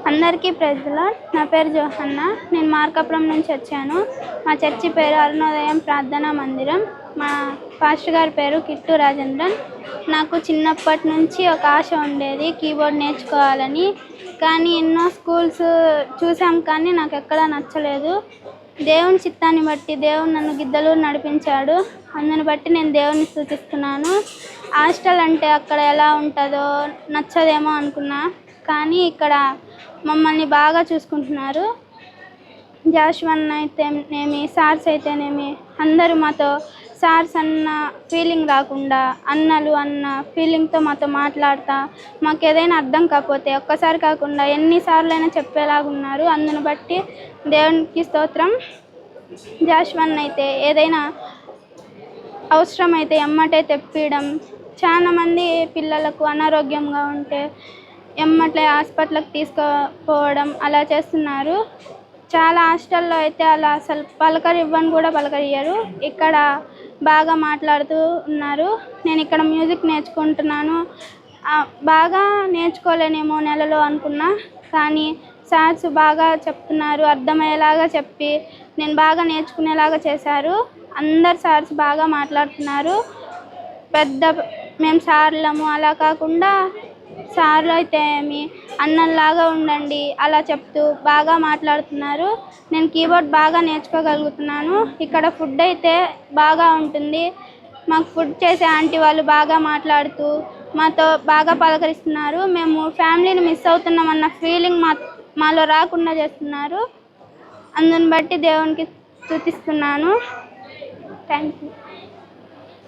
అందరికీ praise the lord. నా పేరు జోహన్న. నేను మార్కాపురం నుంచి వచ్చాను. మా చర్చి పేరు అరుణోదయం ప్రార్థనా మందిరం. మా పాస్టర్ గారి పేరు కిట్టు రాజేంద్రన్. నాకు చిన్నప్పటి నుంచి ఒక ఆశ ఉండేది కీబోర్డ్ నేర్చుకోవాలని. కానీ ఎన్నో స్కూల్స్ చూసాం కానీ నాకు ఎక్కడా నచ్చలేదు. దేవుని చిత్తాన్ని బట్టి దేవుడు నన్ను గిద్దలూరు నడిపించాడు. అందుని బట్టి నేను దేవుని స్తుతిస్తున్నాను. హాస్టల్ అంటే అక్కడ ఎలా ఉంటుందో నచ్చదేమో అనుకున్నా, కానీ ఇక్కడ మమ్మల్ని బాగా చూసుకుంటున్నారు. జాషువన్ అయితేనేమి, సార్స్ అయితేనేమి, అందరూ మాతో సార్స్ అన్న ఫీలింగ్ రాకుండా అన్నలు అన్న ఫీలింగ్తో మాతో మాట్లాడతా, మాకు ఏదైనా అర్థం కాకపోతే ఒక్కసారి కాకుండా ఎన్నిసార్లైనా చెప్పేలాగున్నారు. అందుని బట్టి దేవునికి స్తోత్రం. జాషువన్ అయితే ఏదైనా అవసరమైతే ఎమ్మటే తెప్పియడం, చాలామంది పిల్లలకు అనారోగ్యంగా ఉంటే ఎమ్మటే హాస్పిటల్కి తీసుకుపోవడం అలా చేస్తున్నారు. చాలా హాస్టల్లో అయితే అలా అసలు పలకరివ్వని కూడా పలకరియ్యరు. ఇక్కడ బాగా మాట్లాడుతూ ఉన్నారు. నేను ఇక్కడ మ్యూజిక్ నేర్చుకుంటున్నాను. బాగా నేర్చుకోలేనేమో నెలలో అనుకున్నా, కానీ సార్స్ బాగా చెప్తున్నారు. అర్థమయ్యేలాగా చెప్పి నేను బాగా నేర్చుకునేలాగా చేశారు. అందరు సార్స్ బాగా మాట్లాడుతున్నారు. మేము సార్లము అలా కాకుండా సార్లు అయితే మీ అన్నల్లాగా ఉండండి అలా చెప్తూ బాగా మాట్లాడుతున్నారు. నేను కీబోర్డ్ బాగా నేర్చుకోగలుగుతున్నాను. ఇక్కడ ఫుడ్ అయితే బాగా ఉంటుంది. మాకు ఫుడ్ చేసే ఆంటీ వాళ్ళు బాగా మాట్లాడుతూ మాతో బాగా పలకరిస్తున్నారు. మేము ఫ్యామిలీని మిస్ అవుతున్నామన్న ఫీలింగ్ మాలో రాకుండా చేస్తున్నారు. అందుని బట్టి దేవునికి స్తుతిస్తున్నాను. Thank you.